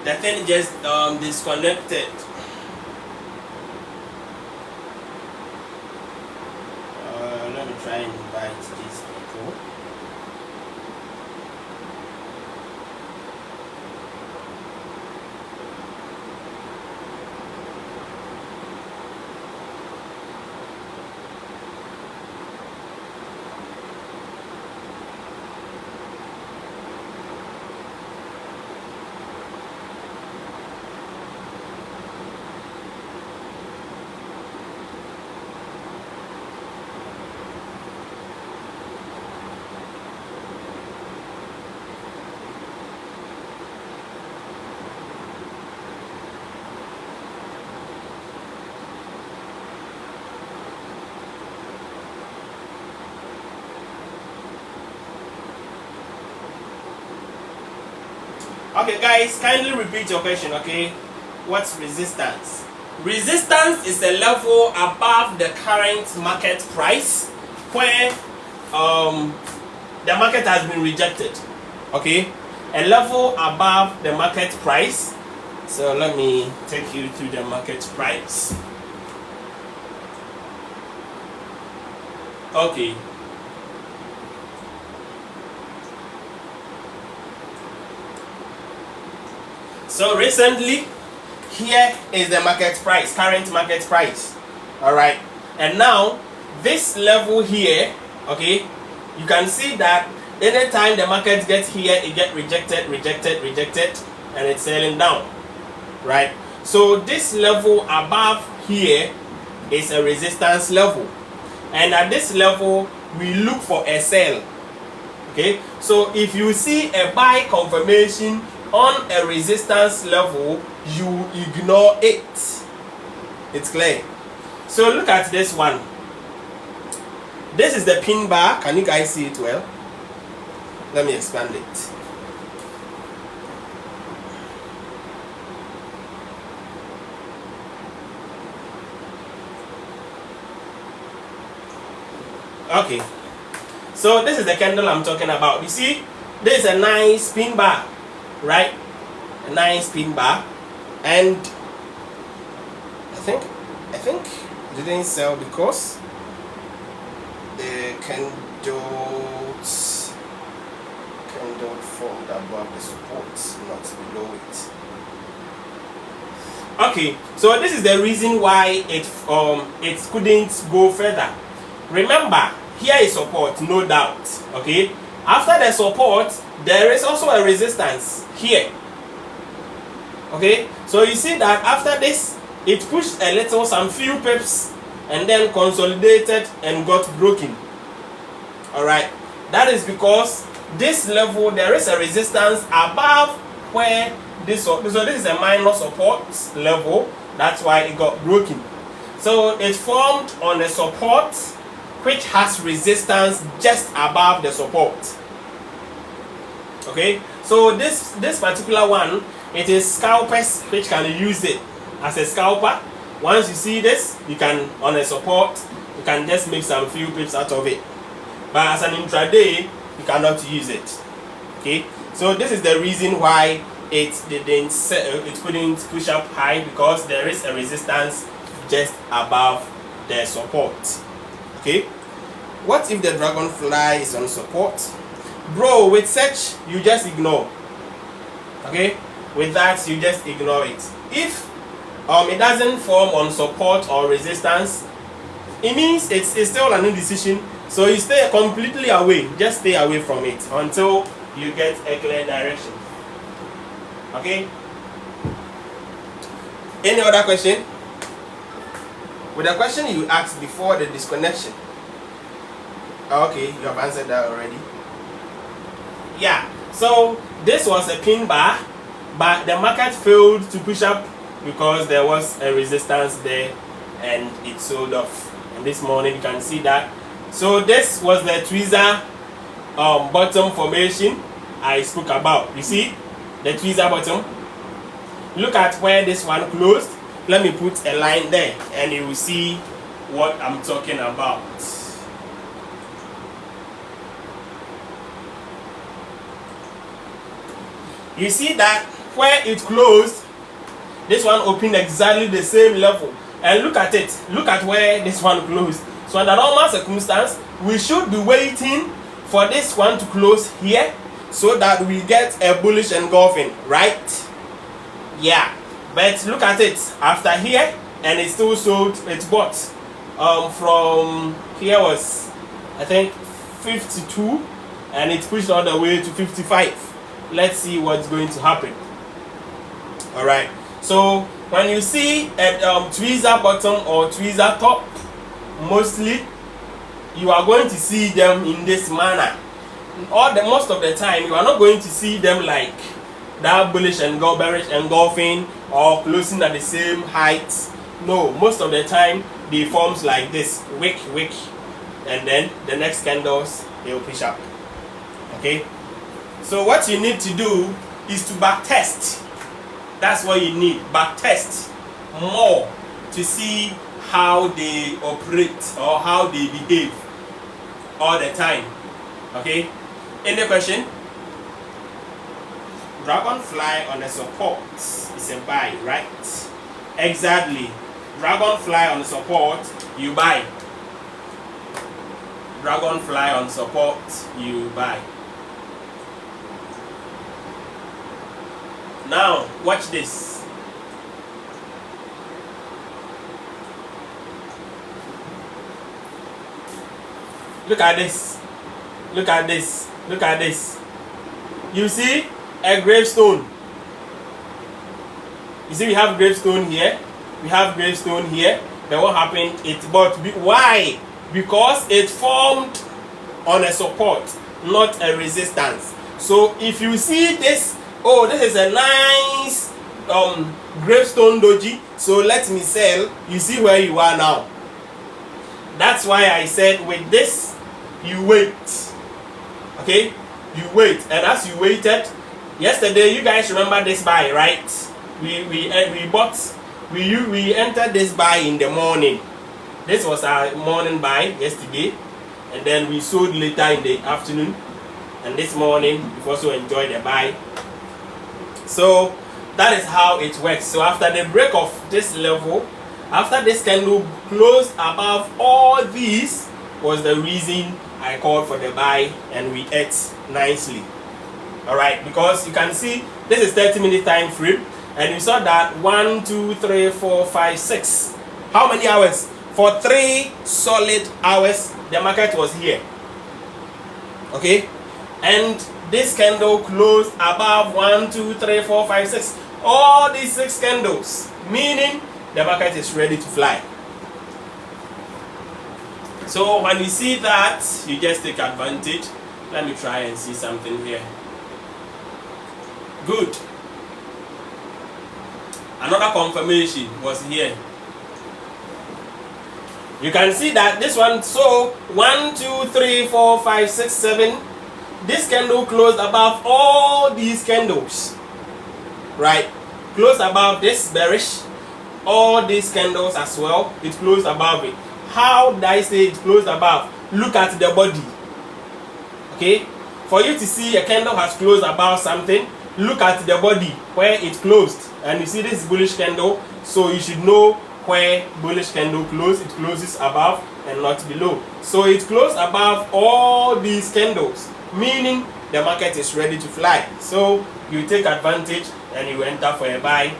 the thing just disconnected. Let me try and invite these people. Okay guys, kindly repeat your question, okay? What's resistance? Resistance is a level above the current market price where the market has been rejected, okay? A level above the market price. So let me take you to the market price. Okay. So recently, here is the market price, current market price. Alright. And now, this level here, okay, you can see that anytime the market gets here, it gets rejected, and it's selling down. Right? So this level above here is a resistance level. And at this level, we look for a sell. Okay? So if you see a buy confirmation on a resistance level, you ignore it. It's clear. So look at this one. This is the pin bar. Can you guys see it well? Let me expand it. Okay. So this is the candle I'm talking about. You see, this is a nice pin bar. Right, a nice pin bar, and I think it didn't sell because the candle formed above the support, not below it. Okay, so this is the reason why it couldn't go further. Remember, here is support, no doubt. Okay, after the support, there is also a resistance here. Okay, so you see that after this, it pushed a little, some few pips, and then consolidated and got broken. Alright, that is because this level, there is a resistance above where this, so this is a minor support level. That's why it got broken. So it formed on a support which has resistance just above the support. Okay, so this particular one, it is scalpers which can use it as a scalper. Once you see this, you can, on a support, you can just make some few pips out of it. But as an intraday, you cannot use it. Okay, so this is the reason why it couldn't push up high, because there is a resistance just above the support. Okay, what if the dragonfly is on support? Bro, with such, you just ignore. Okay, with that, you just ignore it. If it doesn't form on support or resistance, it means it's still an indecision. So you stay completely away. Just stay away from it until you get a clear direction. Okay. Any other question? With the question you asked before the disconnection. Okay, you have answered that already. Yeah, so this was a pin bar, but the market failed to push up because there was a resistance there and it sold off. And this morning you can see that. So this was the tweezer bottom formation I spoke about. You see the tweezer bottom? Look at where this one closed. Let me put a line there and you will see what I'm talking about. You see that where it closed, this one opened exactly the same level. And look at it. Look at where this one closed. So under normal circumstance, we should be waiting for this one to close here so that we get a bullish engulfing, right? Yeah. But look at it. After here, and it still sold, it bought from here was, I think, 52, and it pushed all the way to 55. Let's see what's going to happen. All right. So when you see a tweezer bottom or tweezer top, mostly you are going to see them in this manner. Most of the time, you are not going to see them like that bullish and bearish engulfing or closing at the same height. No, most of the time they forms like this, wick, and then the next candles they will push up. Okay. So what you need to do is to back test. That's what you need. Back test more to see how they operate or how they behave all the time. Okay. Any question? Dragonfly on the support is a buy, right? Exactly. Dragonfly on the support, you buy. Dragonfly on support, you buy. Now, watch this. Look at this. Look at this. Look at this. You see a gravestone. You see we have gravestone here. We have gravestone here. Then what happened? It bought. Why? Because it formed on a support, not a resistance. So if you see this, oh, this is a nice gravestone doji, so let me sell. You see where you are now. That's why I said with this you wait. Okay, you wait, and as you waited yesterday, you guys remember this buy, right? We entered this buy in the morning. This was our morning buy yesterday, and then we sold later in the afternoon, and this morning we've also enjoyed the buy. So that is how it works. So after the break of this level, after this candle closed above all these, was the reason I called for the buy, and we ate nicely. Alright, because you can see this is 30-minute time frame, and you saw that 1, 2, 3, 4, 5, 6. How many hours? For 3 solid hours, the market was here. Okay, and this candle closed above 1, 2, 3, 4, 5, 6. All these 6 candles, meaning the market is ready to fly. So when you see that, you just take advantage. Let me try and see something here. Good. Another confirmation was here. You can see that this one, so 1, 2, 3, 4, 5, 6, 7. This candle closed above all these candles. Right? Closed above this bearish. All these candles as well. It closed above it. How did I say it closed above? Look at the body. Okay? For you to see a candle has closed above something, look at the body where it closed. And you see this bullish candle, so you should know where bullish candle closes. It closes above and not below. So it closed above all these candles, meaning the market is ready to fly. So you take advantage and you enter for a buy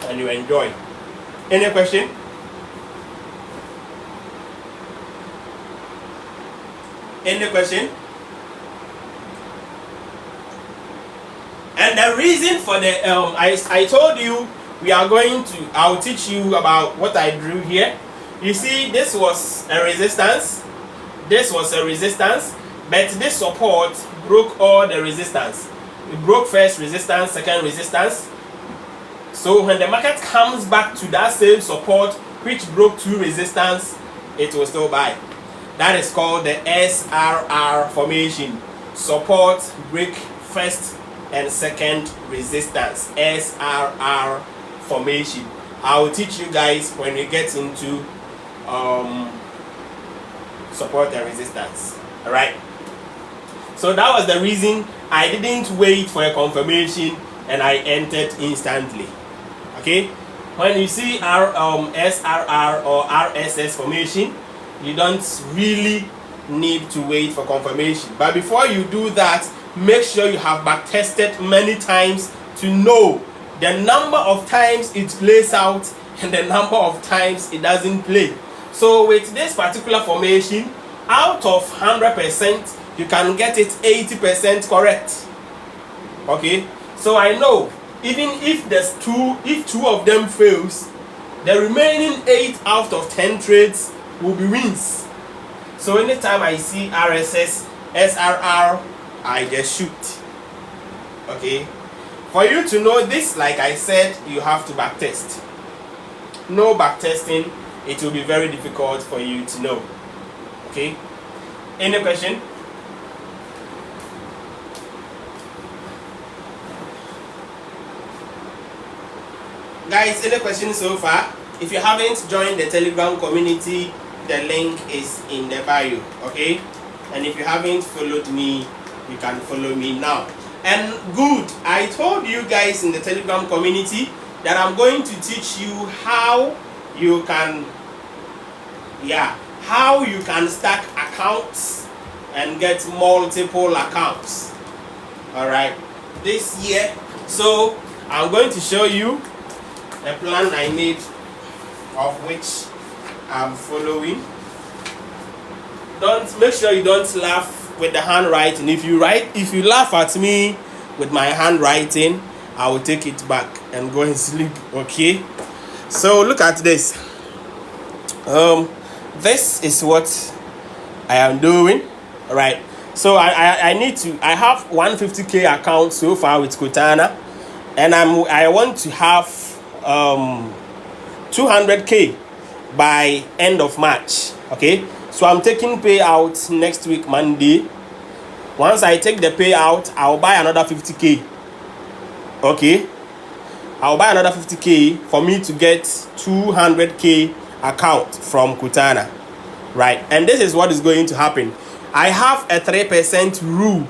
and you enjoy. Any question? Any question? And the reason for the I told you we are going to, I'll teach you about what I drew here. You see, this was a resistance. This was a resistance, but this support broke all the resistance. It broke first resistance, second resistance. So when the market comes back to that same support which broke 2 resistance, it will still buy. That is called the SRR formation. Support, break first and second resistance. SRR formation. I will teach you guys when we get into support and resistance. Alright. So that was the reason I didn't wait for a confirmation and I entered instantly. Okay, when you see SRR or RSS formation, you don't really need to wait for confirmation. But before you do that, make sure you have back tested many times to know the number of times it plays out and the number of times it doesn't play. So with this particular formation, out of 100%, you can get it 80% correct. Okay, so I know even if two of them fails, the remaining 8 out of 10 trades will be wins. So anytime I see RSS, SRR, I just shoot. Okay, for you to know this, like I said, you have to backtest. No backtesting, it will be very difficult for you to know. Okay, any question? Guys, any questions so far? If you haven't joined the Telegram community, the link is in the bio. Okay, and if you haven't followed me, you can follow me now. And good, I told you guys in the Telegram community that I'm going to teach you how you can stack accounts and get multiple accounts. All right, this year. So I'm going to show you a plan I made, of which I'm following. Make sure you don't laugh with the handwriting. If you laugh at me with my handwriting, I will take it back and go and sleep. Okay, so look at this. This is what I am doing. All right, so I have 150k account so far with Kortana, and I want to have 200k by end of March. Okay, so I'm taking payout next week Monday. Once I take the payout, I'll buy another 50k. Okay, I'll buy another 50k for me to get 200k account from Kortana, right? And this is what is going to happen. I have a 3% rule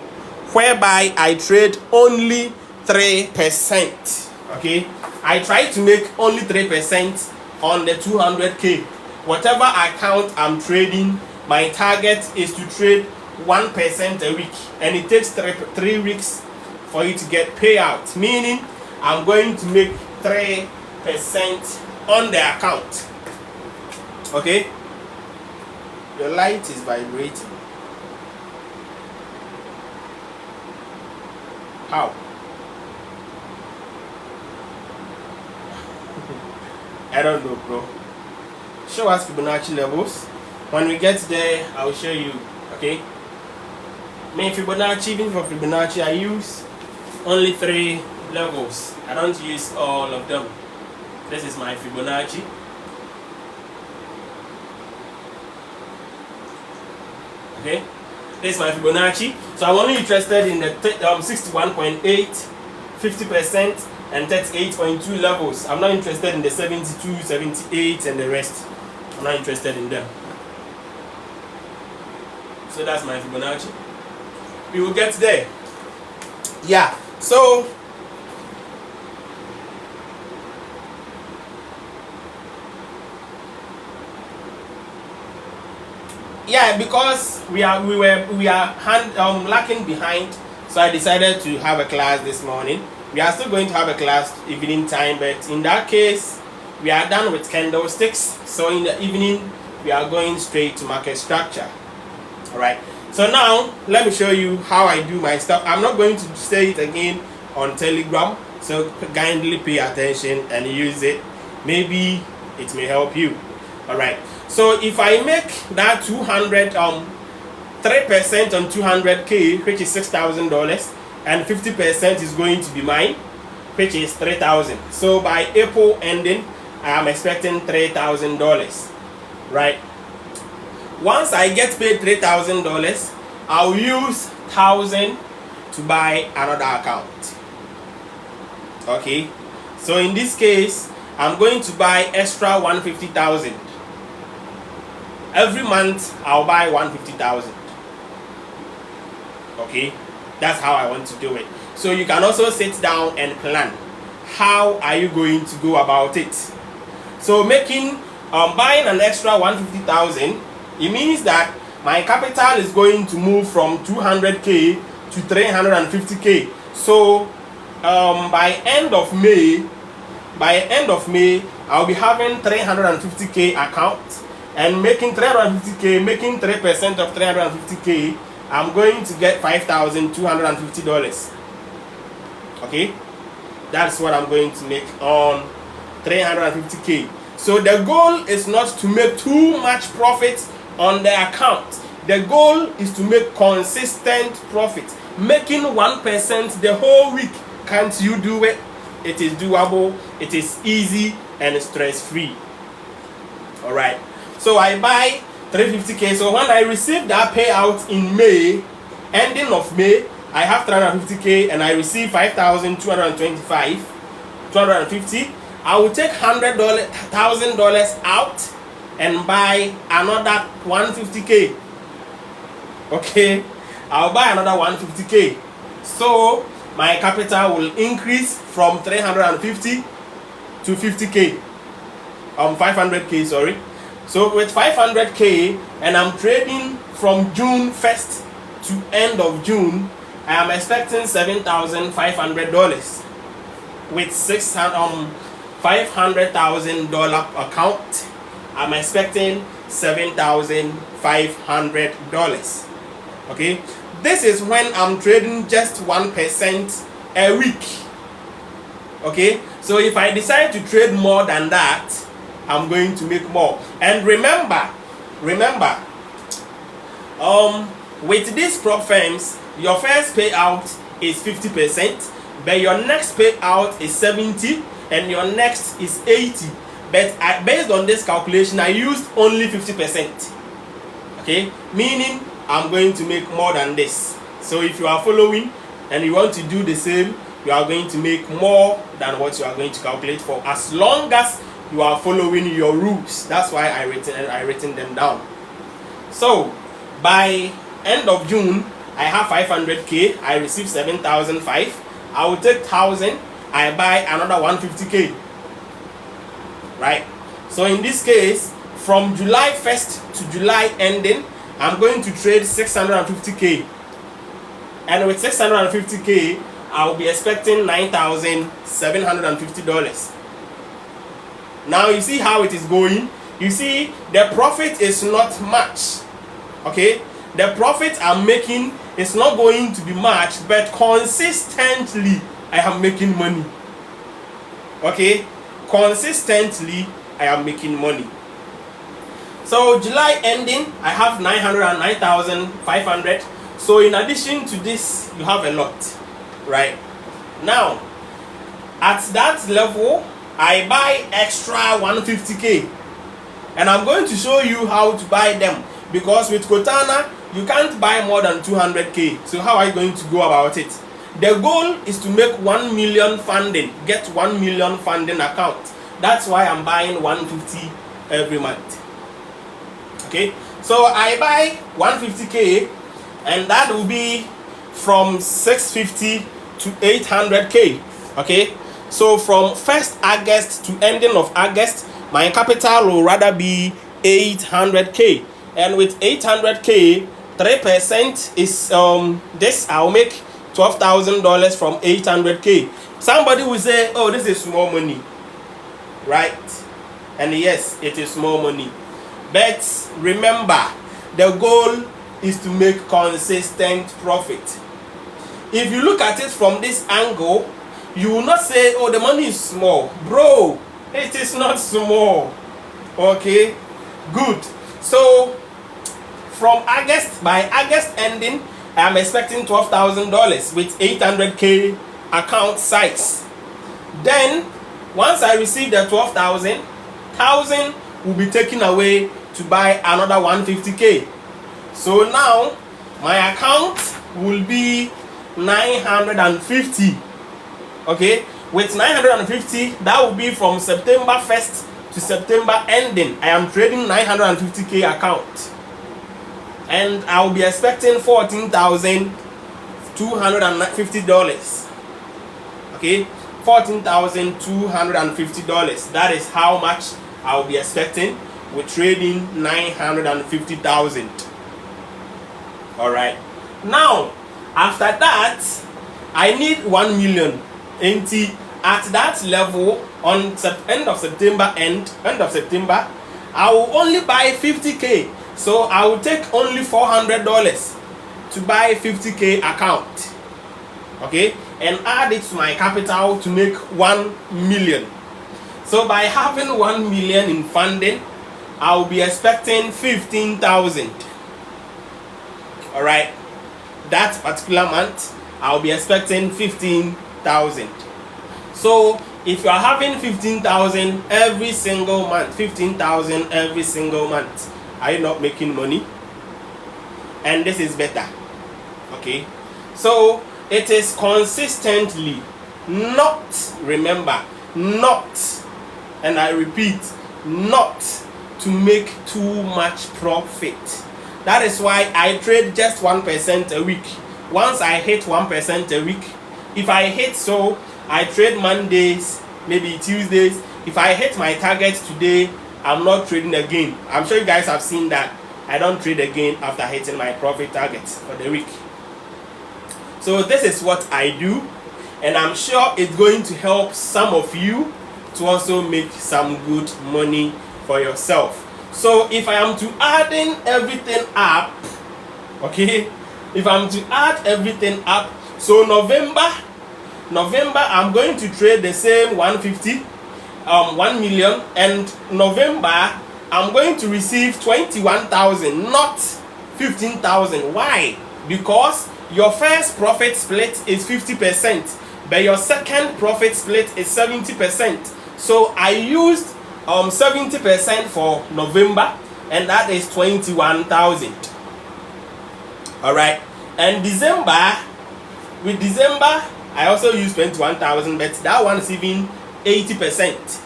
whereby I trade only 3%. Okay, I try to make only 3% on the 200k. Whatever account I'm trading, my target is to trade 1% a week, and it takes 3 weeks for you to get payout, meaning I'm going to make 3% on the account. Okay, your light is vibrating. How? I don't know, bro. Show us Fibonacci levels. When we get there, I'll show you. Okay, even for Fibonacci, I use only 3 levels. I don't use all of them. This is my Fibonacci. Okay, this is my Fibonacci. So I'm only interested in the 61.8, 50%, and 38.2 levels. I'm not interested in the 72, 78, and the rest. I'm not interested in them. So that's my Fibonacci. We will get there. Yeah, so yeah, because we are lacking behind, so I decided to have a class this morning. We are still going to have a class evening time, but in that case, we are done with candlesticks. So in the evening, we are going straight to market structure. All right. So now, let me show you how I do my stuff. I'm not going to say it again on Telegram, so kindly pay attention and use it. Maybe it may help you. All right. So if I make that 3% on 200k, which is $6,000, and 50% is going to be mine, which is $3,000. So by April ending, I am expecting $3,000, right? Once I get paid $3,000, I'll use 1,000 to buy another account. Okay, so in this case, I'm going to buy extra 150,000. Every month, I'll buy 150,000. Okay, that's how I want to do it. So you can also sit down and plan. How are you going to go about it? So buying an extra 150,000, it means that my capital is going to move from 200k to 350k. So by end of May, I'll be having 350k account, and making 350k, making 3% of 350k, I'm going to get $5,250. Okay, that's what I'm going to make on 350k. So the goal is not to make too much profit on the account. The goal is to make consistent profit, making 1% the whole week. Can't you do it? It is doable, it is easy and stress-free. All right, so I buy 350k. So when I receive that payout in May, ending of May, I have 350k and I receive $5,250. I will take $100,000 out and buy another 150k. Okay, I'll buy another 150k. So my capital will increase from 350 to 50k. 500k, sorry. So with 500k, and I'm trading from June 1st to end of June, I am expecting $7,500. With $500,000 account, I'm expecting $7,500. Okay, this is when I'm trading just 1% a week. Okay, so if I decide to trade more than that, I'm going to make more. And remember, with these prop firms, your first payout is 50%, but your next payout is 70%, and your next is 80%. But based on this calculation, I used only 50%. Okay, meaning I'm going to make more than this. So if you are following and you want to do the same, you are going to make more than what you are going to calculate for, as long as you are following your rules. That's why I written them down. So by end of June, I have 500k. I receive 7,500. I will take 1,000. I buy another 150k. Right? So in this case, from July 1st to July ending, I'm going to trade 650k. And with 650k, I'll be expecting $9,750. Now you see how it is going. You see the profit is not much. Okay, the profit I'm making is not going to be much, but consistently I am making money. Okay, consistently I am making money. So July ending, I have 9,500. So in addition to this, you have a lot, right? Now, at that level, I buy extra 150k, and I'm going to show you how to buy them, because with Kortana, you can't buy more than 200k. So how are you going to go about it? The goal is to make 1 million funding, get 1 million funding account. That's why I'm buying 150 every month. Okay, so I buy 150k, and that will be from 650 to 800k. Okay, so from 1st August to ending of August, my capital will rather be 800k, and with 800k, 3% is this. I'll make $12,000 from 800k. Somebody will say, oh, this is small money, right? And yes, it is small money, but remember, the goal is to make consistent profit. If you look at it from this angle, you will not say, oh, the money is small. Bro, it is not small. Okay, good. So from August, by August ending, I am expecting $12,000 with 800k account size. Then once I receive the 12,000, 1,000 will be taken away to buy another 150k. So now my account will be 950. Okay, with 950, that will be from September 1st to September ending. I am trading 950k account, and I will be expecting $14,250. Okay, $14,250. That is how much I'll be expecting with trading 950,000. All right. Now, after that, I need 1 million. At that level, on end of September, I will only buy 50K. So I will take only $400 to buy 50K account. Okay, and add it to my capital to make 1 million. So by having 1 million in funding, I will be expecting 15,000. All right, that particular month, I will be expecting 15,000. So if you are having 15,000 every single month, 15,000 every single month, are you not making money? And this is better. Okay, so it is consistently, not, remember, not, and I repeat, not to make too much profit. That is why I trade just 1% a week. Once I hit 1% a week, if I hit, so I trade Mondays, maybe Tuesdays. If I hit my target today, I'm not trading again. I'm sure you guys have seen that. I don't trade again after hitting my profit targets for the week. So this is what I do, and I'm sure it's going to help some of you to also make some good money for yourself. So if I am to adding everything up, okay, if I'm to add everything up, so November I'm going to trade the same 150, 1 million, and November I'm going to receive 21,000, not 15,000. Why? Because your first profit split is 50%, but your second profit split is 70%. So I used 70% for November, and that is 21,000. All right, and December, with December I also used 21,000, but that one is even 80%.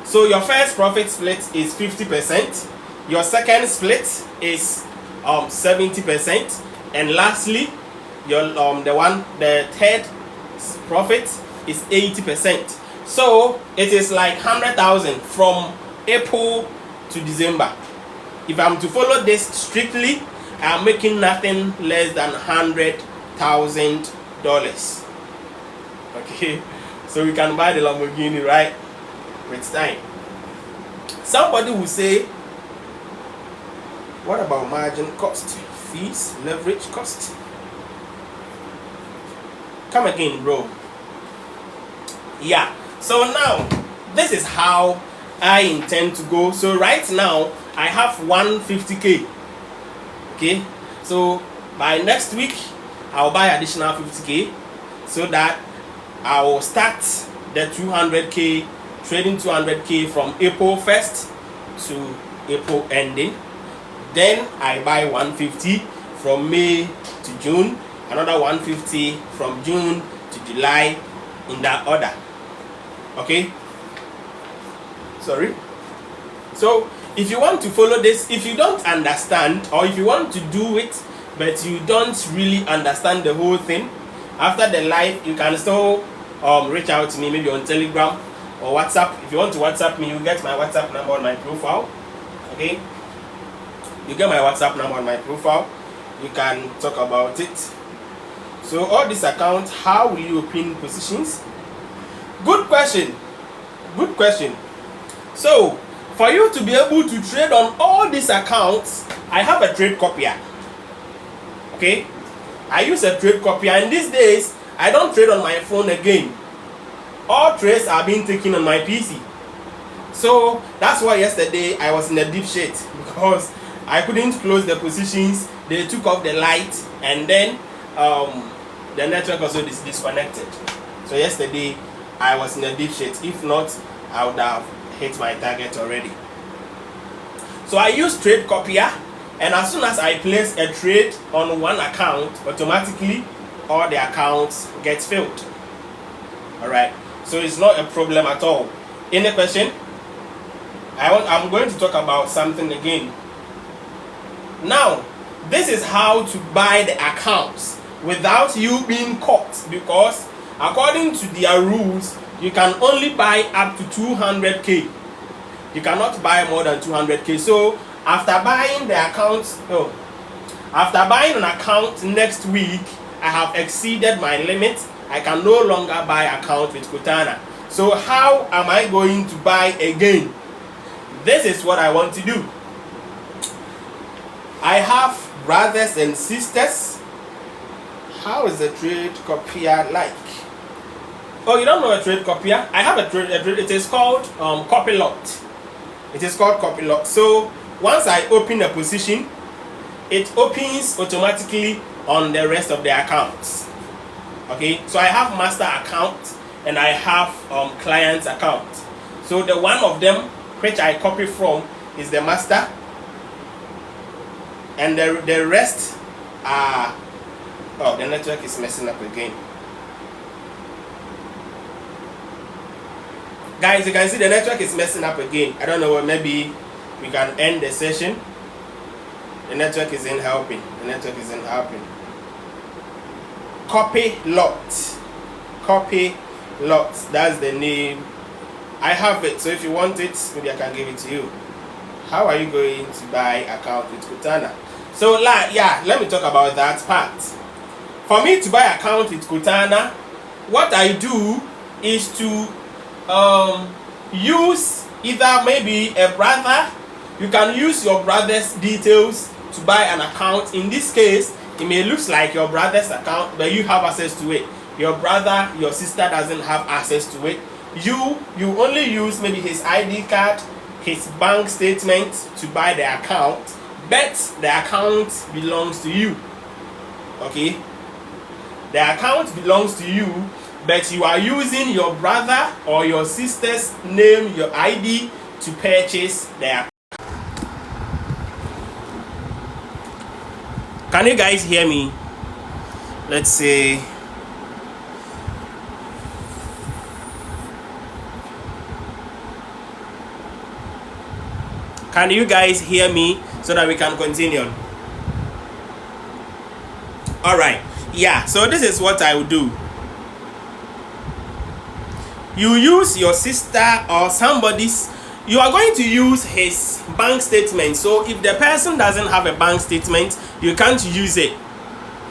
So your first profit split is 50%, your second split is 70%, and lastly your the third profit is 80%. So it is like 100,000 from April to December. If I'm to follow this strictly, I'm making nothing less than $100,000. Okay, so we can buy the Lamborghini, right, with time. Somebody will say, what about margin cost, fees, leverage cost? Come again, bro. Yeah, so now this is how I intend to go. So right now I have 150K. Okay, so by next week I'll buy additional 50K, so that I will start the 200K, trading 200K from April 1st to April ending. Then I buy 150 from May to June, another 150 from June to July, in that order. Okay, sorry. So if you want to follow this, if you don't understand, or if you want to do it but you don't really understand the whole thing, after the live you can still reach out to me, maybe on Telegram or WhatsApp. If you want to WhatsApp me, you get my WhatsApp number on my profile. Okay, you get my WhatsApp number on my profile. You can talk about it. So all these accounts, how will you open positions? Good question. Good question. So for you to be able to trade on all these accounts, I have a trade copier. Okay, I use a trade copier, and these days I don't trade on my phone again. All trades are being taken on my PC. So that's why yesterday I was in a deep shit, because I couldn't close the positions. They took off the light, and then the network also is disconnected. So yesterday I was in a deep shit. If not, I would have hit my target already. So I use trade copier, and as soon as I place a trade on one account, automatically all the accounts get filled. All right, so it's not a problem at all. Any question? I'm going to talk about something again. Now, this is how to buy the accounts without you being caught, because according to their rules, you can only buy up to 200k. You cannot buy more than 200k. So after buying the account, after buying an account next week, I have exceeded my limit. I can no longer buy account with Kortana. So how am I going to buy again? This is what I want to do. I have brothers and sisters. How is a trade copier like? Oh, you don't know a trade copier? I have a trade. It is called copy lot. It is called copy lot. So once I open a position, it opens automatically on the rest of the accounts. Okay, so I have master account and I have client account. So the one of them which I copy from is the master, and the rest are, oh, the network is messing up again. Guys, you can see the network is messing up again. I don't know, maybe we can end the session. The network isn't helping. The network isn't helping. Copy lot. Copy lot. That's the name. I have it. So if you want it, maybe I can give it to you. How are you going to buy account with Kortana? So yeah, let me talk about that part. For me to buy account with Kortana, what I do is to use either maybe a brother. You can use your brother's details to buy an account. In this case, it may look like your brother's account, but you have access to it. Your brother, your sister doesn't have access to it. You only use maybe his ID card, his bank statement to buy the account, but the account belongs to you. Okay? The account belongs to you, but you are using your brother or your sister's name, your ID, to purchase the account. Can you guys hear me? Let's say can you guys hear me so that we can continue? All right. Yeah, so this is what I will do. You use your sister or somebody's, you are going to use his bank statement. So if the person doesn't have a bank statement, you can't use it.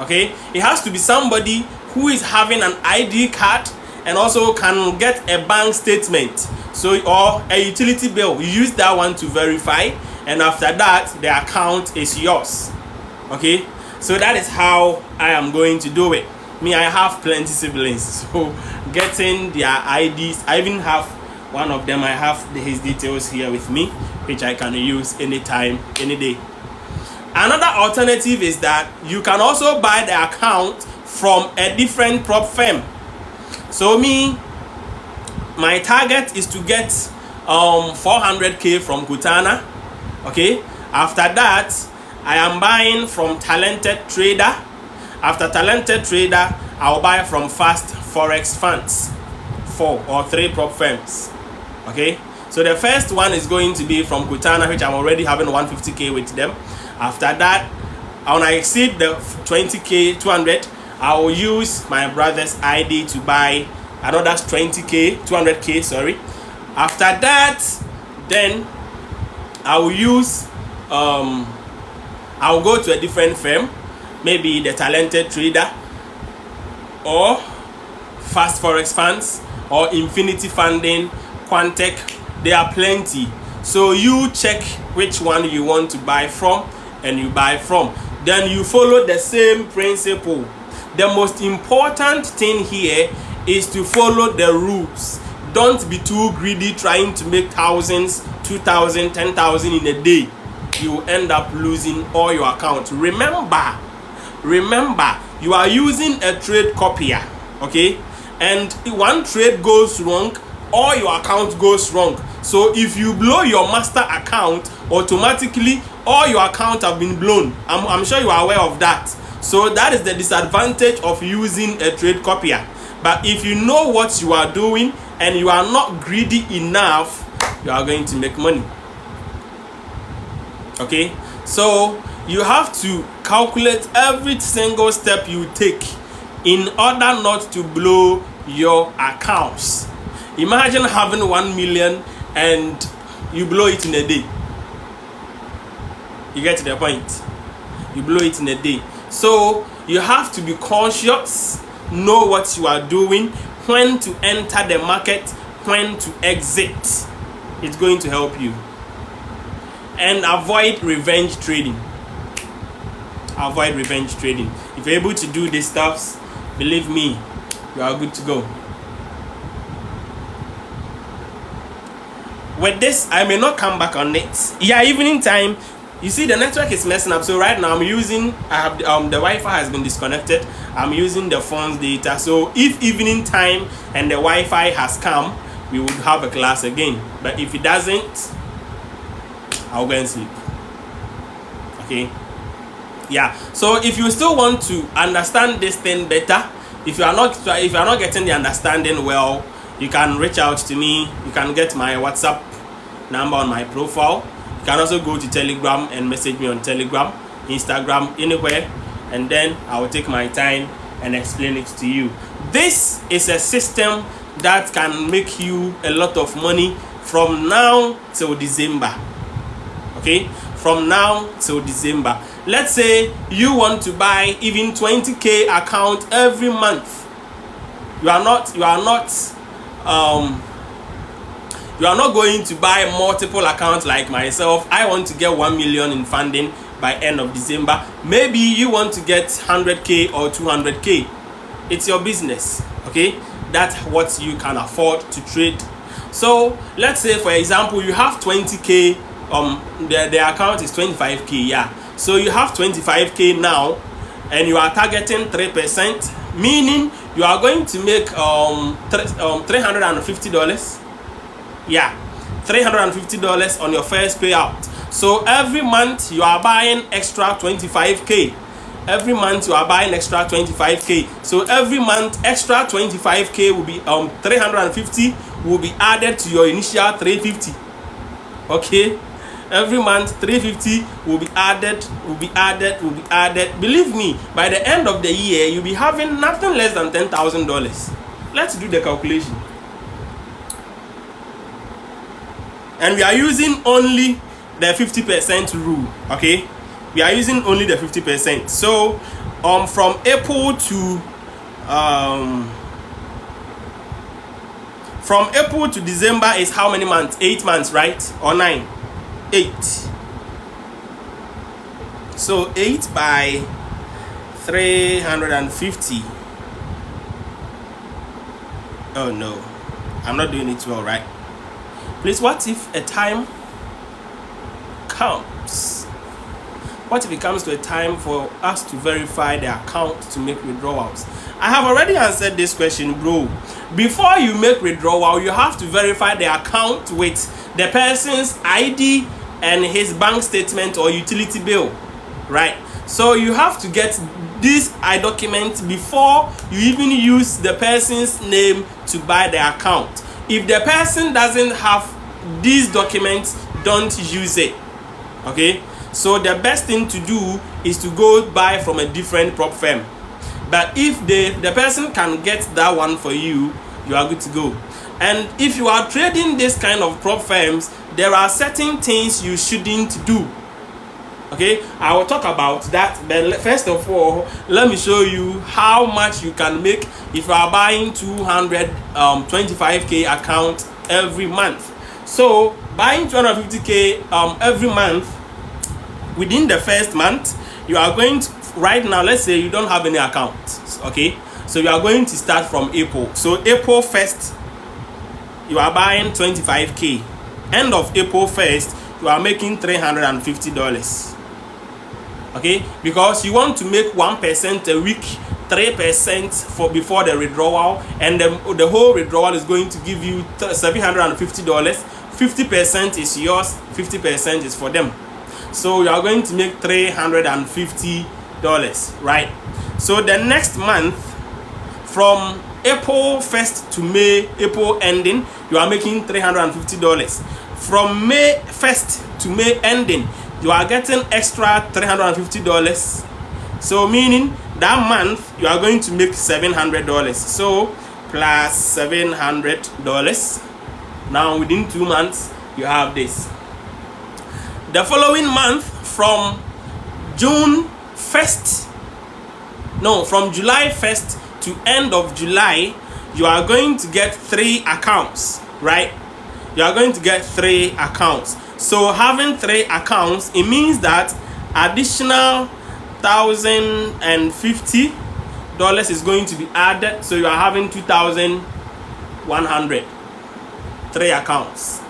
Okay, it has to be somebody who is having an ID card and also can get a bank statement, so, or a utility bill. You use that one to verify, and after that the account is yours. Okay, so that is how I am going to do it. Me, I have plenty siblings, so getting their IDs, I even have one of them. I have his details here with me, which I can use anytime, any day. Another alternative is that you can also buy the account from a different prop firm. So me, my target is to get 400k from Kortana. Okay, after that I am buying from Talented Trader. After Talented Trader, I'll buy from Fast Forex Funds, 4 or 3 prop firms. Okay, so the first one is going to be from Kortana, which I'm already having 150k with them. After that, when I exceed the 20k, 200, I will use my brother's ID to buy another 20k, 200k, sorry. After that, then I will use, I'll go to a different firm, maybe the Talented Trader or Fast Forex Funds or Infinity Funding, Quantec. There are plenty. So you check which one you want to buy from and you buy from. Then you follow the same principle. The most important thing here is to follow the rules. Don't be too greedy trying to make thousands, 2,000, 10,000 in a day. You will end up losing all your account. Remember, you are using a trade copier, okay? And if one trade goes wrong, all your account goes wrong. So if you blow your master account, automatically all your accounts have been blown. I'm sure you are aware of that. So that is the disadvantage of using a trade copier. But if you know what you are doing and you are not greedy enough, you are going to make money. Okay, so you have to calculate every single step you take in order not to blow your accounts. Imagine having 1 million and you blow it in a day. You get to the point? You blow it in a day. So you have to be conscious, know what you are doing, when to enter the market, when to exit. It's going to help you. And avoid revenge trading. Avoid revenge trading. If you're able to do these stuffs, believe me, you are good to go. With this, I may not come back on it. Yeah, evening time. You see, the network is messing up. So right now, I have the Wi-Fi has been disconnected. I'm using the phone's data. So if evening time and the Wi-Fi has come, we would have a class again. But if it doesn't, I'll go and sleep. Okay. Yeah. So if you still want to understand this thing better, if you are not getting the understanding well, you can reach out to me. You can get my WhatsApp number on my profile. You can also go to Telegram and message me on Telegram, Instagram, anywhere, and then I will take my time and explain it to you. This is a system that can make you a lot of money from now till December. Okay, from now till December. Let's say you want to buy even 20k account every month. You are not going to buy multiple accounts like myself. I want to get 1 million in funding by end of December. Maybe you want to get 100k or 200k. It's your business. Okay, that's what you can afford to trade. So let's say, for example, you have 20k. The account is 25k. Yeah, so you have 25k now, and you are targeting 3%, meaning you are going to make $350. Yeah, $350 on your first payout. So every month you are buying extra 25k. Every month you are buying extra 25k. So every month extra 25k will be 350 will be added to your initial 350. Okay, every month 350 will be added. Believe me, by the end of the year you'll be having nothing less than $10,000. Let's do the calculation. And we are using only the 50% rule. Okay, we are using only the 50%. So from April to December is how many months? 8 months, right? Or 9? 8. So 8 by 350. Oh no, I'm not doing it well, right? Please, what if a time comes? What if it comes to a time for us to verify the account to make withdrawals? I have already answered this question, bro. Before you make withdrawal, you have to verify the account with the person's ID and his bank statement or utility bill, right? So you have to get this document before you even use the person's name to buy the account. If the person doesn't have these documents, don't use it. Okay, so the best thing to do is to go buy from a different prop firm. But if the person can get that one for you, you are good to go. And if you are trading this kind of prop firms, there are certain things you shouldn't do. Okay, I will talk about that, but first of all, let me show you how much you can make if you are buying 225k account every month. So buying 250k every month, within the first month, you are going to, right now, let's say you don't have any account. Okay, so you are going to start from April. So April 1st, you are buying 25k. End of April 1st, you are making $350. Okay, because you want to make 1% a week, 3% for before the withdrawal, and the whole withdrawal is going to give you $750. 50% is yours, 50% is for them. So you are going to make $350, right? So the next month, from April 1st to May, April ending, you are making $350. From May 1st to May ending, you are getting extra $350. So meaning that month you are going to make $700. So plus $700. Now within 2 months you have this. The following month, from July 1st to end of July, you are going to get 3 accounts, right? You are going to get 3 accounts. So having 3 accounts, it means that additional $1,050 is going to be added. So you are having 2,100. 3 accounts.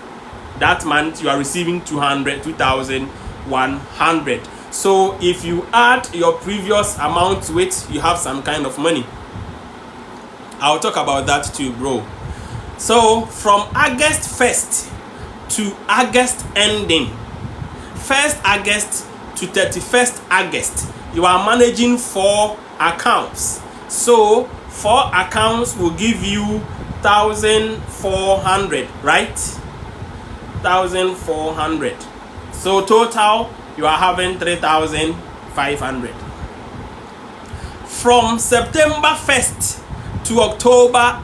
That month you are receiving 2,100. So if you add your previous amount to it, you have some kind of money. I'll talk about that too, bro. So from August 1st to August ending, 1st August to 31st August, you are managing 4 accounts. So 4 accounts will give you 1,400, right? 1,400. So total you are having 3,500. From September 1st to October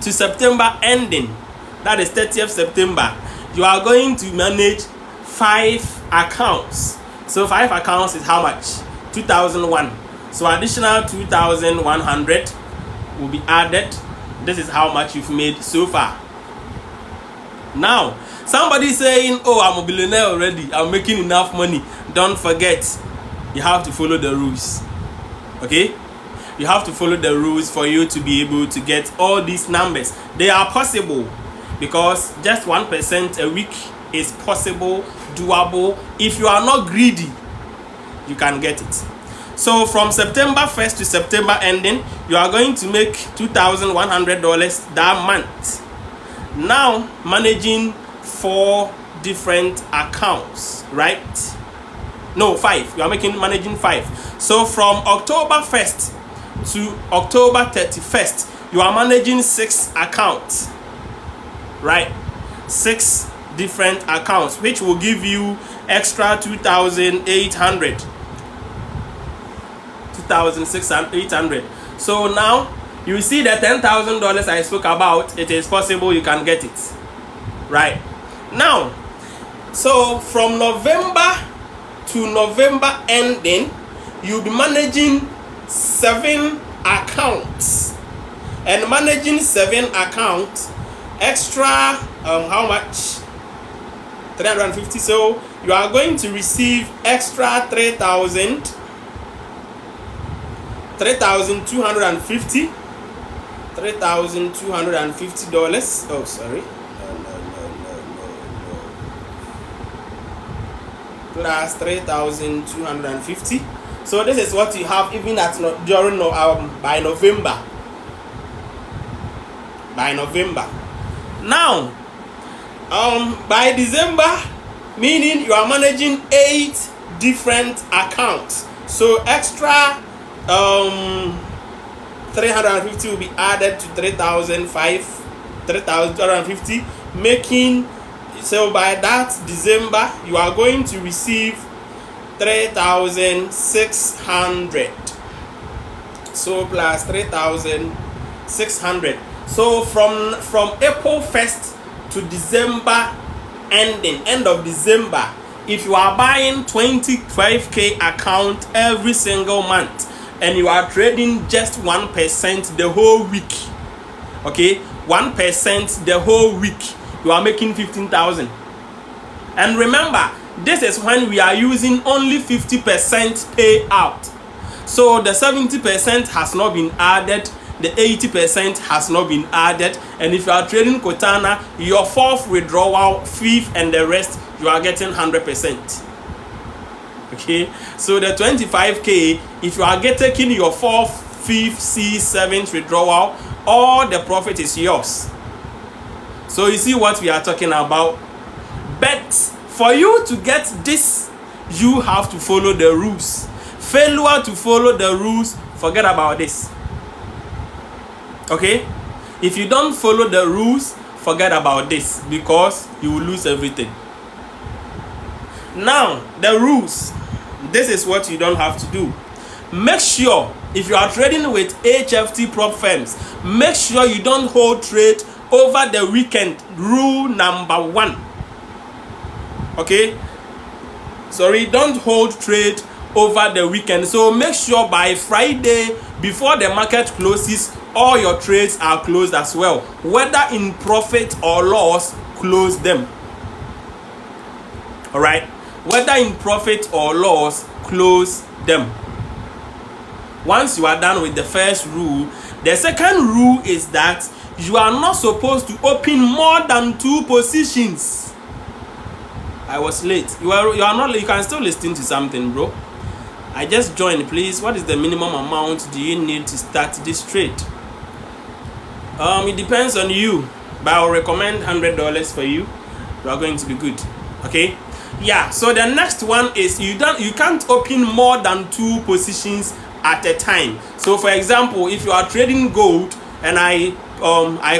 to September ending, that is 30th September, you are going to manage 5 accounts. So 5 accounts is how much? 2,001. So additional 2,100 will be added. This is how much you've made so far. Now, somebody saying, oh, I'm a billionaire already, I'm making enough money. Don't forget, you have to follow the rules. Okay? You have to follow the rules for you to be able to get all these numbers. They are possible, because just 1% a week is possible, doable. If you are not greedy, you can get it. So from September 1st to September ending, you are going to make $2,100 that month. Now managing 4 different accounts, right? No, 5. You are managing 5. So from October 1st to October 31st, you are managing 6 accounts, right? 6 different accounts, which will give you extra 2,800, 2,600. So now you see the $10,000 I spoke about. It is possible you can get it, right? Now, so from November to November ending, you'll be managing 7 accounts, and managing 7 accounts extra how much? 350. So you are going to receive extra 3,250. $3,250. Oh, sorry. No. Plus 3,250. So this is what you have even at during by November. By November. Now, by December, meaning you are managing 8 different accounts. So extra 350 will be added to 3,250, making, so by that December you are going to receive 3,600. So plus 3,600. So from April 1st to December ending, end of December, if you are buying 25k account every single month, and you are trading just 1% the whole week, okay, 1% the whole week, you are making 15,000. And remember, this is when we are using only 50% payout. So the 70% has not been added, the 80% has not been added. And if you are trading Kortana, your 4th withdrawal, 5th, and the rest, you are getting 100%. Okay, so the 25k, if you are taking your 4th, 5th, 6th, 7th withdrawal, all the profit is yours. So you see what we are talking about. But for you to get this, you have to follow the rules. Failure to follow the rules, forget about this. Okay, if you don't follow the rules, forget about this, because you will lose everything. Now, the rules. This is what you don't have to do. Make sure if you are trading with HFT prop firms, make sure you don't hold trade over the weekend. Rule number 1. Okay, sorry, don't hold trade over the weekend. So make sure by Friday, before the market closes, all your trades are closed as well. Whether in profit or loss, close them. All right, whether in profit or loss, close them. Once you are done with the first rule, the second rule is that you are not supposed to open more than 2 positions. I was late. You are not. You can still listen to something, bro. I just joined. Please, what is the minimum amount do you need to start this trade? It depends on you, but I'll recommend $100 for you. You are going to be good. Okay. Yeah. So the next one is you can't open more than 2 positions at a time. So for example, if you are trading gold and I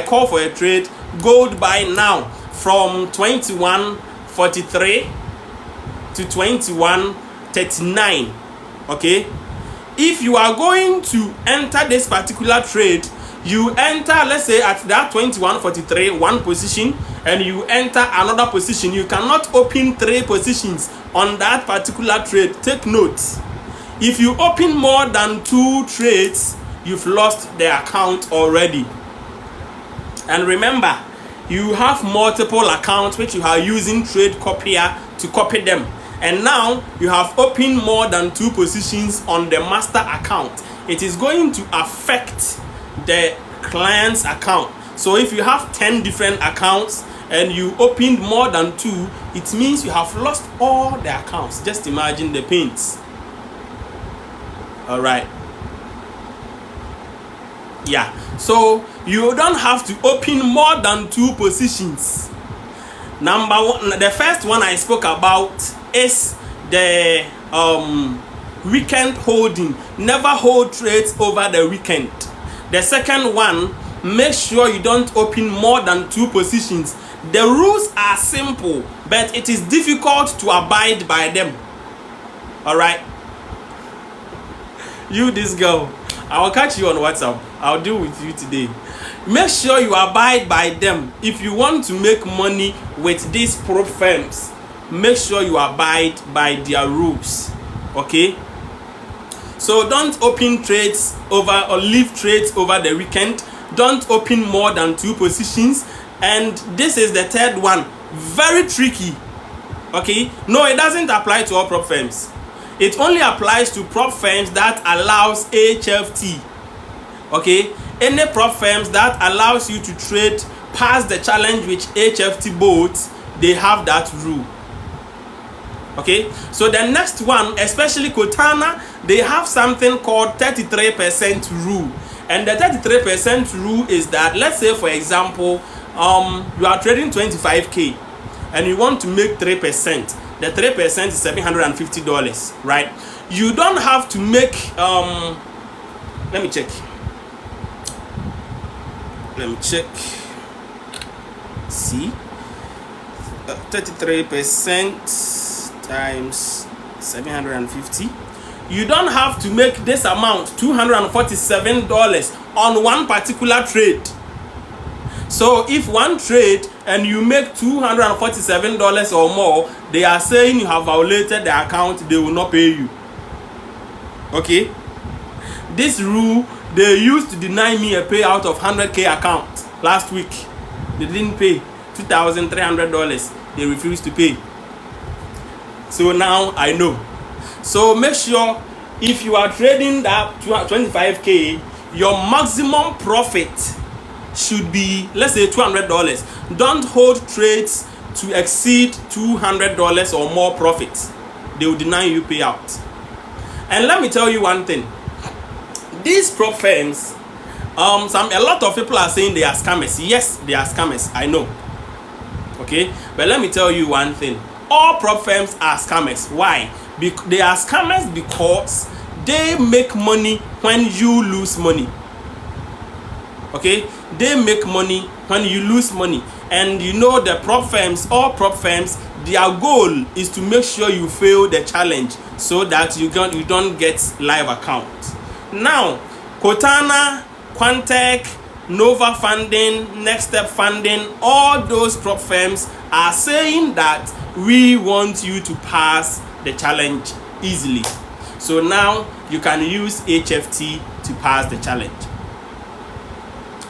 call for a trade, gold buy now from 21.43 to 21.39. okay, if you are going to enter this particular trade, you enter, let's say at that 21.43 one position, and you enter another position. You cannot open 3 positions on that particular trade. Take note, if you open more than 2 trades, you've lost the account already. And remember, you have multiple accounts which you are using trade copier to copy them, and now you have opened more than 2 positions on the master account. It is going to affect the client's account. So if you have 10 different accounts and you opened more than 2, it means you have lost all the accounts. Just imagine the pains. All right. Yeah, so you don't have to open more than 2 positions. Number 1, the first one I spoke about is the weekend holding. Never hold trades over the weekend. The second one, make sure you don't open more than 2 positions. The rules are simple, but it is difficult to abide by them. All right. You, this girl, I will catch you on WhatsApp. I'll deal with you today. Make sure you abide by them. If you want to make money with these prop firms, make sure you abide by their rules. Okay? So don't open trades over or leave trades over the weekend. Don't open more than 2 positions. And this is the third one. Very tricky. Okay? No, it doesn't apply to all prop firms. It only applies to prop firms that allows HFT. Okay, any prop firms that allows you to trade past the challenge with HFT boats, they have that rule. Okay, so the next one, especially Kortana, they have something called 33% rule. And the 33% rule is that, let's say for example, you are trading 25k and you want to make 3%. The 3% is $750, right? You don't have to make let me check. See, 33% times 750. You don't have to make this amount, $247, on one particular trade. So if one trade and you make $247 or more, they are saying you have violated the account, they will not pay you. Okay? This rule, they used to deny me a payout of 100k account last week. They didn't pay $2,300. They refused to pay. So now I know. So make sure if you are trading that 25k, your maximum profit should be, let's say, $200. Don't hold trades to exceed $200 or more profits. They will deny you payout. And let me tell you one thing. These prop firms, a lot of people are saying they are scammers. Yes, they are scammers. I know. Okay, but let me tell you one thing. All prop firms are scammers. Why? They are scammers because they make money when you lose money. Okay, they make money when you lose money. And you know the prop firms, all prop firms, their goal is to make sure you fail the challenge so that you don't get live account. Now, Kortana, Quantech, Nova Funding, Next Step Funding, all those prop firms are saying that we want you to pass the challenge easily. So now you can use HFT to pass the challenge.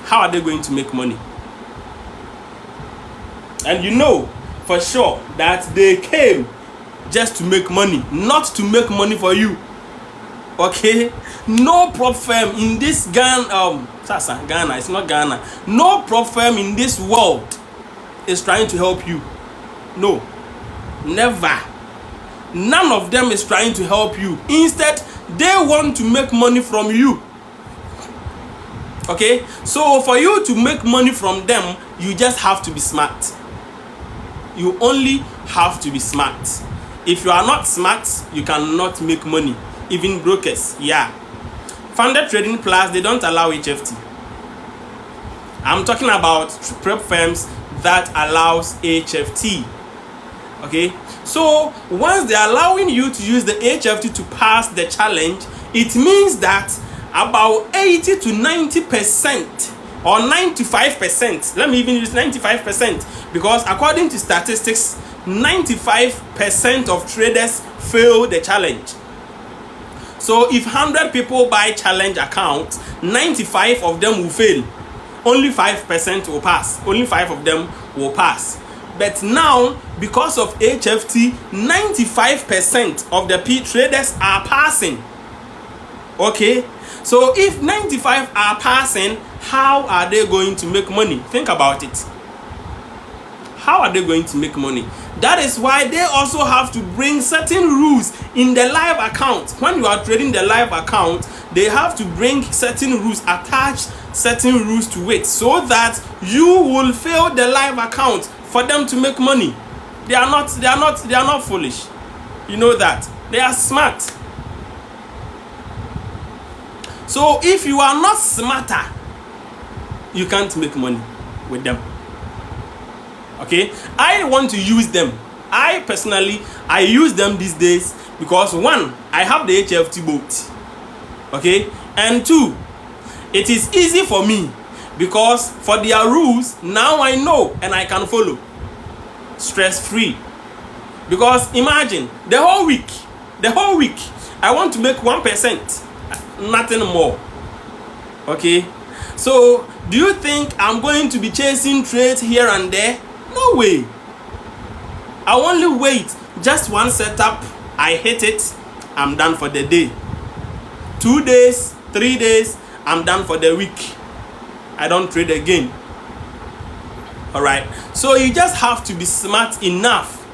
How are they going to make money? And you know for sure that they came just to make money, not to make money for you. Okay? No prop firm in this Ghana, it's not Ghana. No prop firm in this world is trying to help you. No. Never. None of them is trying to help you. Instead, they want to make money from you. Okay? So for you to make money from them, you just have to be smart. You only have to be smart. If you are not smart, you cannot make money. Even brokers, yeah. Funded Trading Plus, they don't allow HFT. I'm talking about prep firms that allows HFT. Okay, so once they're allowing you to use the HFT to pass the challenge, it means that about 80 to 90% or 95%, let me even use 95%, because according to statistics, 95% of traders fail the challenge. So if 100 people buy challenge account, 95 of them will fail. Only 5% will pass. Only 5 of them will pass. But now, because of HFT, 95% of the traders are passing. Okay? So if 95 are passing, how are they going to make money? Think about it. How are they going to make money? That is why they also have to bring certain rules in the live account. When you are trading the live account, they have to bring certain rules, attach certain rules to it, so that you will fail the live account for them to make money. They are not foolish. You know that. They are smart. So if you are not smarter, you can't make money with them. Okay, I want to use them. I personally use them these days because one, I have the HFT boat. Okay, and two, it is easy for me because for their rules now I know and I can follow stress free. Because imagine the whole week I want to make 1%, nothing more. Okay, so do you think I'm going to be chasing trades here and there? No way. I only wait just one setup, I hit it, I'm done for the day. 2 days, 3 days, I'm done for the week. I don't trade again. Alright, so you just have to be smart enough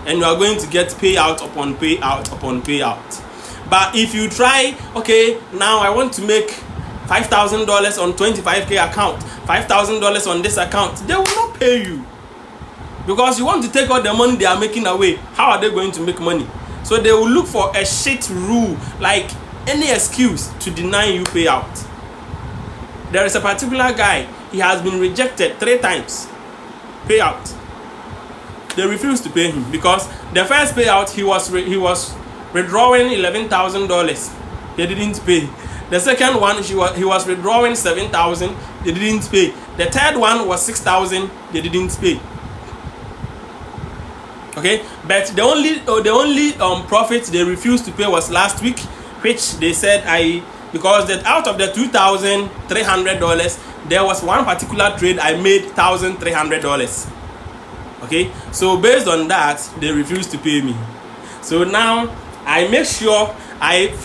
and you are going to get payout upon payout upon payout. But if you try, okay, now I want to make $5,000 on 25k account, $5,000 on this account, they will not pay you. Because you want to take all the money they are making away. How are they going to make money? So they will look for a shit rule, like any excuse to deny you payout. There is a particular guy, he has been rejected 3 times. Payout. They refused to pay him because the first payout he was withdrawing $11,000. They didn't pay. The second one he was withdrawing $7,000. They didn't pay. The third one was $6,000. They didn't pay. Okay, but the only profit they refused to pay was last week, which they said because that out of the $2,300 there was one particular trade I made $1,300. Okay, so based on that they refused to pay me. So now I make sure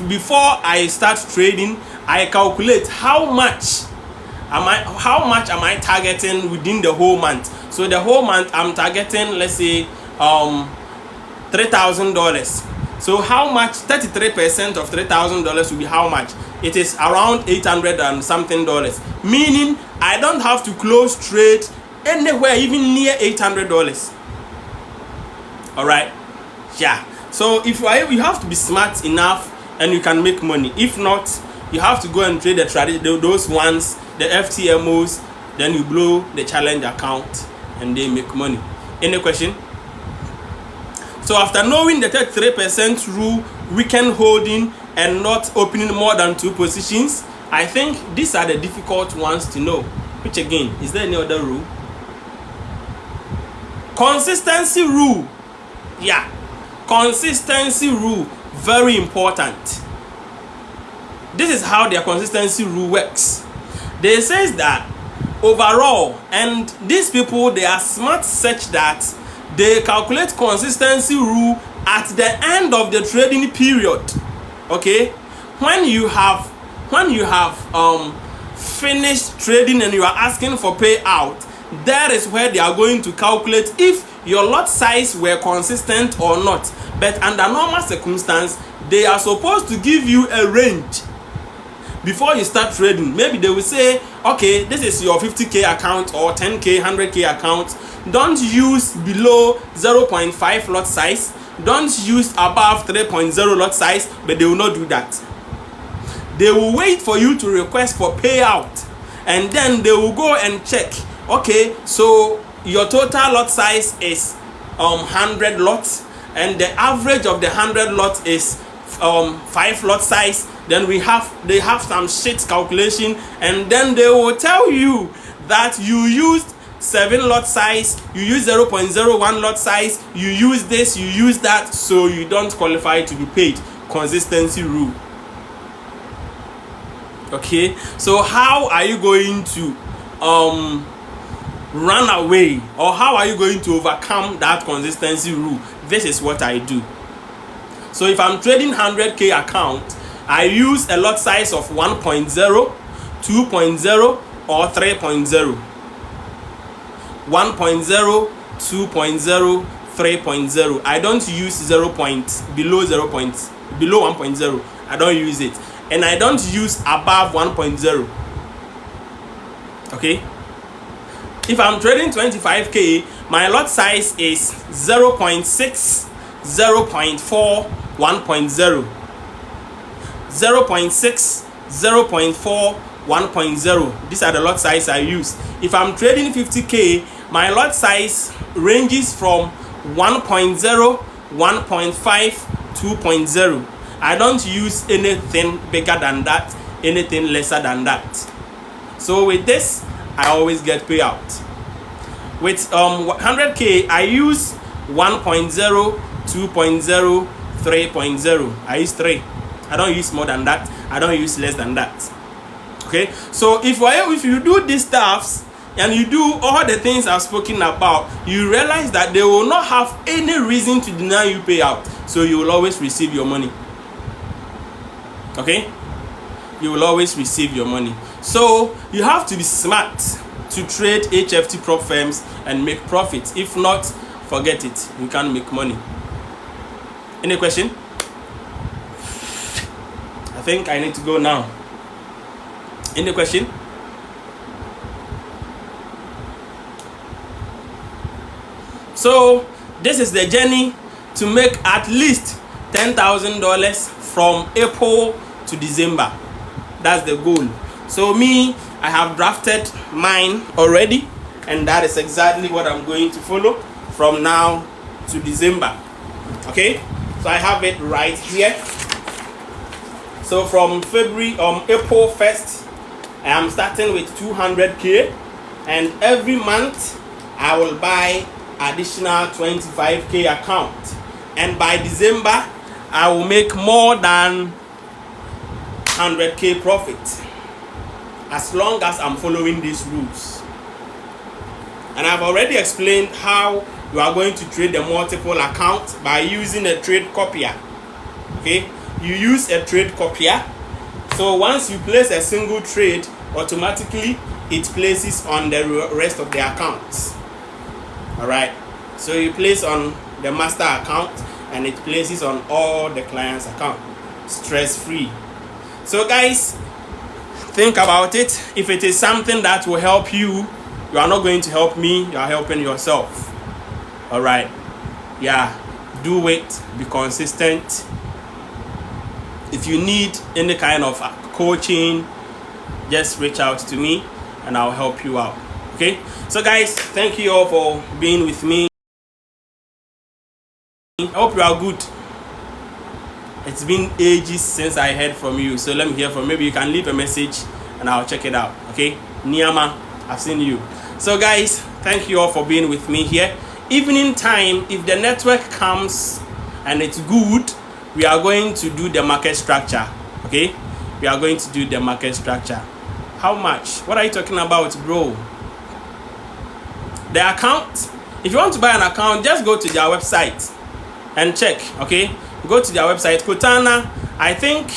before I start trading, I calculate how much am I targeting within the whole month. So the whole month I'm targeting, let's say $3,000. So how much? 33% of $3,000 will be how much? It is around $800 and something dollars. Meaning I don't have to close trade anywhere even near $800. All right, yeah. So if you have to be smart enough and you can make money. If not, you have to go and trade those ones, the FTMOs. Then you blow the challenge account and they make money. Any question? So after knowing the 33% rule, weekend holding, and not opening more than 2 positions. I think these are the difficult ones to know. Which again, is there any other rule? Consistency rule. Yeah, consistency rule, very important. This is how their consistency rule works. They says that overall, and these people, they are smart such that they calculate consistency rule at the end of the trading period. Okay, when you have finished trading and you are asking for payout, that is where they are going to calculate if your lot size were consistent or not. But under normal circumstance, they are supposed to give you a range before you start trading. Maybe they will say, okay, this is your 50k account or 10k, 100k account. Don't use below 0.5 lot size. Don't use above 3.0 lot size. But they will not do that. They will wait for you to request for payout, and then they will go and check. Okay, so your total lot size is 100 lots, and the average of the 100 lots is 5 lot size. Then they have some shit calculation, and then they will tell you that you used 7 lot size, you use 0.01 lot size, you use this, you use that, so you don't qualify to be paid. Consistency rule. Okay, so how are you going to run away, or how are you going to overcome that consistency rule? This is what I do. So if I'm trading 100k account, I use a lot size of 1.0, 2.0 or 3.0. 1.0, 2.0, 3.0. I don't use below 1.0. I don't use it. And I don't use above 1.0. Okay? If I'm trading 25k, my lot size is 0.6, 0.4, 1.0. 0.6, 0.4, 1.0. These are the lot size I use. If I'm trading 50k, my lot size ranges from 1.0, 1.5, 2.0. I don't use anything bigger than that, anything lesser than that. So with this, I always get payout. With 100k, I use 1.0, 2.0, 3.0. I use 3. I don't use more than that. I don't use less than that. Okay, so if you do these stuffs and you do all the things I've spoken about, you realize that they will not have any reason to deny you payout. So you will always receive your money. Okay, you will always receive your money. So you have to be smart to trade HFT prop firms and make profits. If not, forget it. You can't make money. Any question? I think I need to go now. Any question? So this is the journey to make at least $10,000 from April to December. That's the goal. So me, I have drafted mine already, and that is exactly what I'm going to follow from now to December. Okay, so I have it right here. So from April 1st, I am starting with 200k, and every month I will buy additional 25k account, and by December I will make more than 100k profit, as long as I'm following these rules. And I've already explained how you are going to trade the multiple account by using a trade copier. Okay, you use a trade copier. So once you place a single trade, automatically it places on the rest of the accounts. Alright, so you place on the master account and it places on all the clients' account, stress free. So guys, think about it. If it is something that will help you, you are not going to help me, you are helping yourself. Alright, yeah, do it, be consistent. If you need any kind of coaching, just reach out to me and I'll help you out. Okay, so guys, thank you all for being with me. I hope you are good. It's been ages since I heard from you, so let me hear from you. Maybe you can leave a message and I'll check it out. Okay, Niyama, I've seen you. So guys, thank you all for being with me here. Evening time, if the network comes and it's good, we are going to do the market structure. Okay, we are going to do the market structure. How much? What are you talking about, bro? The account, if you want to buy an account, just go to their website and check. Okay, go to their website. Kortana, I think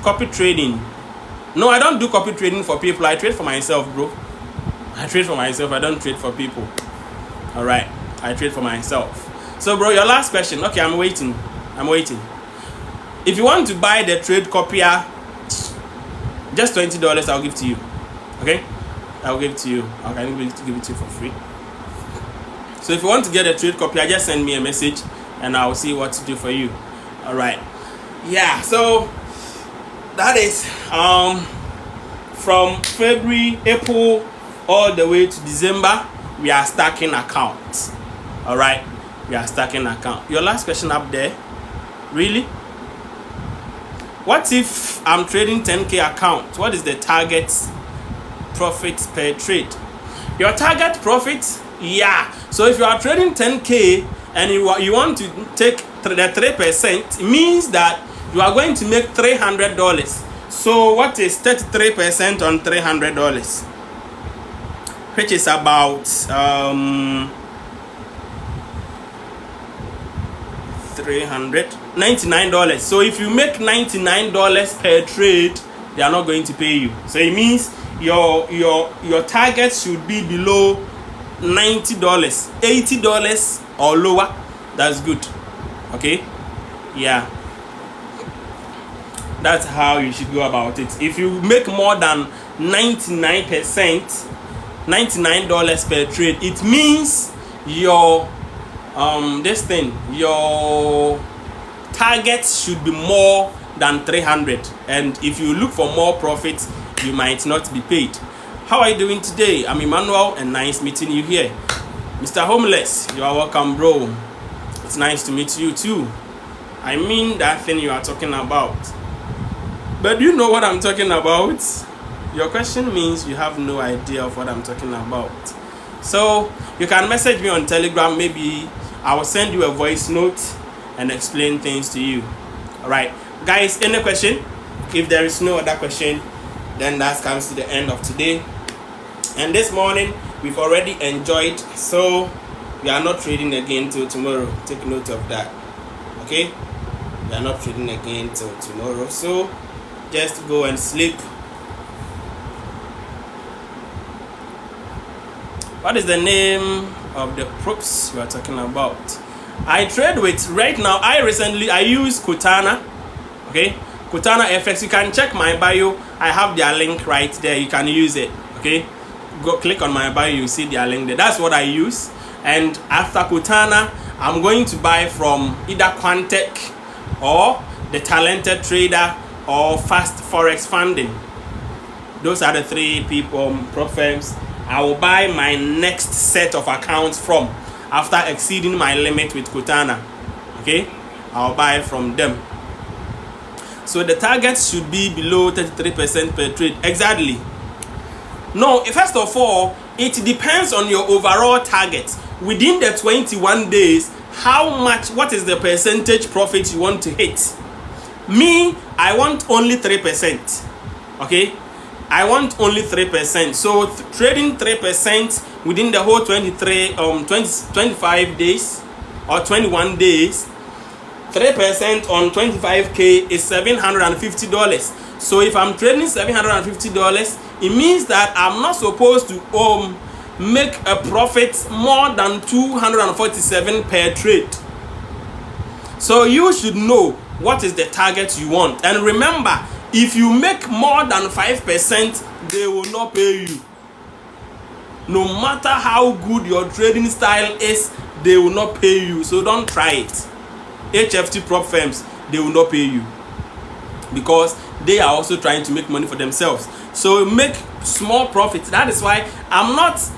copy trading. No, I don't do copy trading for people. I trade for myself, bro. I trade for myself. I don't trade for people. All right, I trade for myself. So bro, your last question. Okay, I'm waiting. If you want to buy the trade copier, just $20 I'll give to you. Okay, I'll give it to you. I can give it to you for free. So if you want to get a trade copier, just send me a message and I'll see what to do for you. All right, yeah, so that is from February, April, all the way to December, we are stacking accounts. All right, we are stacking account. Your last question up there, really? What if I'm trading 10K account? What is the target profit per trade? Your target profit, yeah. So if you are trading 10K and you want to take the 3%, it means that you are going to make $300. So what is 33% on $300? Which is about $399. So if you make $99 per trade, they are not going to pay you. So it means your target should be below $90, $80 or lower. That's good. Okay, yeah, that's how you should go about it. If you make more than 99%, $99 per trade, it means your your target should be more than 300, and if you look for more profit, you might not be paid. How are you doing today? I'm Emmanuel and nice meeting you here. Mr. Homeless, you are welcome, bro. It's nice to meet you too. I mean that thing you are talking about. But do you know what I'm talking about? Your question means you have no idea of what I'm talking about. So you can message me on Telegram. Maybe I will send you a voice note and explain things to you. All right, guys, any question? If there is no other question, then that comes to the end of today. And this morning we've already enjoyed, so we are not trading again till tomorrow. Take note of that. Okay, we are not trading again till tomorrow, so just go and sleep. What is the name of the props you are talking about? I trade with, right now, I use Kortana. Okay, KortanaFx. You can check my bio. I have their link right there. You can use it. Okay, go click on my bio, you see their link there. That's what I use. And after Kortana, I'm going to buy from either Quantech or the Talented Trader or Fast Forex Funding. Those are the three prop firms I will buy my next set of accounts from after exceeding my limit with Kortana. Okay, I'll buy from them. So the target should be below 33% per trade. Exactly. No, first of all, it depends on your overall target. Within the 21 days, what is the percentage profit you want to hit? Me, I want only 3%. Okay, I want only 3%. So trading 3% within the whole 25 days or 21 days, 3% on 25K is $750. So if I'm trading $750, it means that I'm not supposed to make a profit more than $247 per trade. So you should know what is the target you want. And remember, if you make more than 5%, they will not pay you. No matter how good your trading style is, they will not pay you. So don't try it. HFT prop firms, they will not pay you because they are also trying to make money for themselves. So make small profits. That is why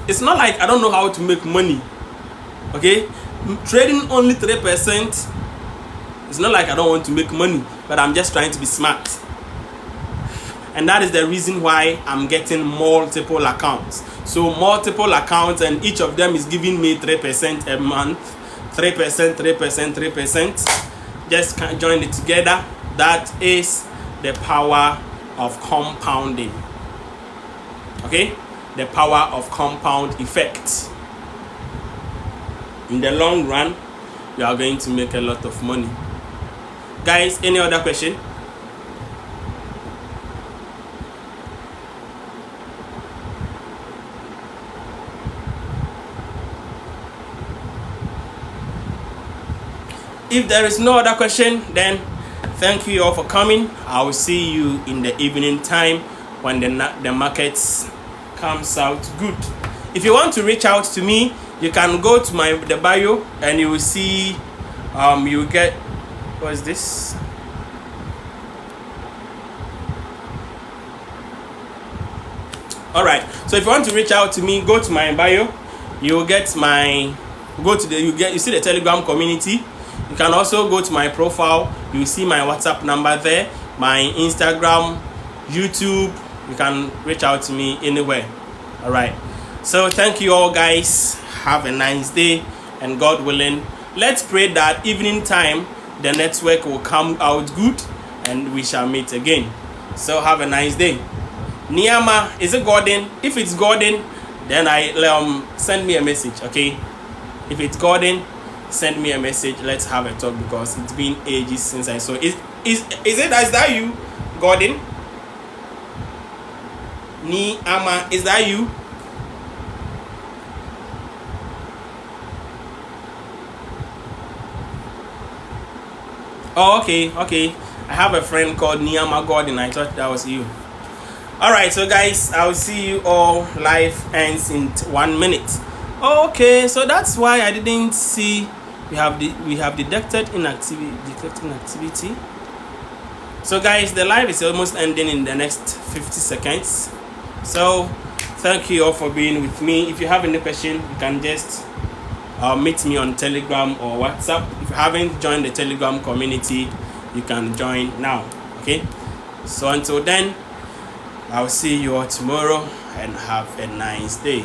it's not like I don't know how to make money. Okay, trading only 3%, It's not like I don't want to make money, but I'm just trying to be smart. And that is the reason why I'm getting multiple accounts. So multiple accounts, and each of them is giving me 3% a month. 3%, 3%, 3%. Just join it together. That is the power of compounding. Okay? The power of compound effect. In the long run, you are going to make a lot of money. Guys, any other question? If there is no other question, then thank you all for coming. I will see you in the evening time when the markets comes out good. If you want to reach out to me, you can go to the bio and you will see you will get, what is this? All right, so if you want to reach out to me, go to my bio. You will get you see the Telegram community. You can also go to my profile. You see my WhatsApp number there, my Instagram, YouTube. You can reach out to me anywhere. All right, so thank you all, guys. Have a nice day, and God willing, let's pray that evening time the network will come out good and we shall meet again. So have a nice day. Niyama, is it Gordon? If it's Gordon, then send me a message, okay? If it's Gordon, send me a message. Let's have a talk, because it's been ages since I saw it. Is that you, Gordon? Niyama, is that you? Oh, okay. I have a friend called Niyama Gordon. I thought that was you. Alright, so guys, I'll see you all. Live ends in 1 minute. Okay, so that's why I didn't see we have detected inactivity. So guys, the live is almost ending in the next 50 seconds. So thank you all for being with me. If you have any question, you can just meet me on Telegram or WhatsApp. If you haven't joined the Telegram community, you can join now. Okay, so until then, I'll see you all tomorrow, and have a nice day.